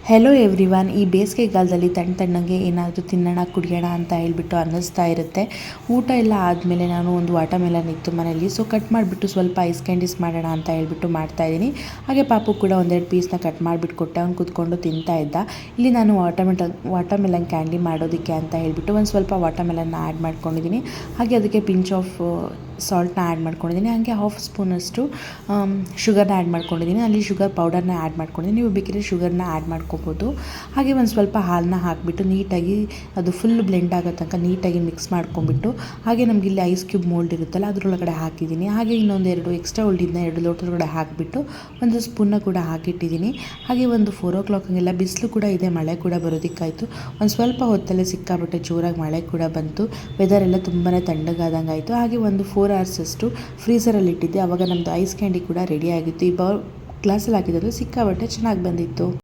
Hello everyone. ಈ ಬೇಸಿಗೆಗಾಲದಲ್ಲಿ ತಣ್ಣಗೆ ಏನಾದರೂ ತಿನ್ನೋಣ ಕುಡಿಯೋಣ ಅಂತ ಹೇಳಿಬಿಟ್ಟು ಅನ್ನಿಸ್ತಾ ಇರುತ್ತೆ. ಊಟ ಎಲ್ಲ ಆದಮೇಲೆ ನಾನು ಒಂದು ವಾಟರ್ಮೆಲನ್ ಇತ್ತು ಮನೆಯಲ್ಲಿ, ಸೊ ಕಟ್ ಮಾಡಿಬಿಟ್ಟು ಸ್ವಲ್ಪ ಐಸ್ ಕ್ಯಾಂಡೀಸ್ ಮಾಡೋಣ ಅಂತ ಹೇಳ್ಬಿಟ್ಟು ಮಾಡ್ತಾಯಿದ್ದೀನಿ. ಹಾಗೆ ಪಾಪು ಕೂಡ ಒಂದೆರಡು ಪೀಸ್ನ ಕಟ್ ಮಾಡಿಬಿಟ್ಟು ಕೊಟ್ಟೆ, ಅವ್ನು ಕೂತ್ಕೊಂಡು ತಿಂತಾ ಇದ್ದ. ಇಲ್ಲಿ ನಾನು ವಾಟರ್ಮೆಲನ್ ಕ್ಯಾಂಡಿ ಮಾಡೋದಕ್ಕೆ ಅಂತ ಹೇಳ್ಬಿಟ್ಟು ಒಂದು ಸ್ವಲ್ಪ ವಾಟರ್ಮೆಲನ್ನ ಆ್ಯಡ್ ಮಾಡ್ಕೊಂಡಿದ್ದೀನಿ. ಹಾಗೆ ಅದಕ್ಕೆ ಪಿಂಚ್ ಆಫ್ ಸಾಲ್ಟ್ನ ಆ್ಯಡ್ ಮಾಡ್ಕೊಂಡಿದ್ದೀನಿ. ಹಾಗೆ ಹಾಫ್ ಸ್ಪೂನಷ್ಟು ಶುಗರ್ನ ಆ್ಯಡ್ ಮಾಡ್ಕೊಂಡಿದ್ದೀನಿ. ಅಲ್ಲಿ ಶುಗರ್ ಪೌಡರ್ನ ಆ್ಯಡ್ ಮಾಡ್ಕೊಂಡಿದ್ದೀನಿ. ನೀವು ಬೇಕಿದ್ರೆ ಶುಗರ್ನ ಆ್ಯಡ್ ಮಾಡ್ಕೋಬೋದು. ಹಾಗೆ ಒಂದು ಸ್ವಲ್ಪ ಹಾಲನ್ನ ಹಾಕಿಬಿಟ್ಟು ನೀಟಾಗಿ ಅದು ಫುಲ್ ಬ್ಲೆಂಡ್ ಆಗೋ ತನಕ ನೀಟಾಗಿ ಮಿಕ್ಸ್ ಮಾಡ್ಕೊಂಬಿಟ್ಟು, ಹಾಗೆ ನಮಗೆ ಇಲ್ಲಿ ಐಸ್ ಕ್ಯೂಬ್ ಮೋಲ್ಡ್ ಇರುತ್ತಲ್ಲ ಅದರೊಳಗಡೆ ಹಾಕಿದ್ದೀನಿ. ಹಾಗೆ ಇನ್ನೊಂದು ಎಕ್ಸ್ಟ್ರಾ ಉಳಿದಿದ್ದನ್ನ 2 ಲೋಟದೊಳಗಡೆ ಹಾಕಿಬಿಟ್ಟು ಒಂದು ಸ್ಪೂನ್ನ ಕೂಡ ಹಾಕಿಟ್ಟಿದ್ದೀನಿ. ಹಾಗೆ ಒಂದು 4 o'clock ಹಂಗೆಲ್ಲ ಬಿಸಿಲು ಕೂಡ ಇದೆ, ಮಳೆ ಕೂಡ ಬರೋದಕ್ಕಾಯಿತು. ಒಂದು ಸ್ವಲ್ಪ ಹೊತ್ತಲ್ಲೇ ಸಿಕ್ಕಾಬಿಟ್ಟೆ ಜೋರಾಗಿ ಮಳೆ ಕೂಡ ಬಂತು. ವೆದರ್ ಎಲ್ಲ ತುಂಬಾ ತಣ್ಣಗಾದಂಗೆ ಆಯಿತು. ಹಾಗೆ ಒಂದು 4 hours ಅಷ್ಟು ಫ್ರೀಝರಲ್ಲಿ ಇಟ್ಟಿದ್ದೆ. ಆವಾಗ ನಮ್ಮದು ಐಸ್ ಕ್ಯಾಂಡಿ ಕೂಡ ರೆಡಿ ಆಗಿತ್ತು. ಈ ಗ್ಲಾಸಲ್ಲಿ ಹಾಕಿದ್ರೆ ಸಿಕ್ಕಾಬಟ್ಟೆ ಚೆನ್ನಾಗಿ ಬಂದಿತ್ತು.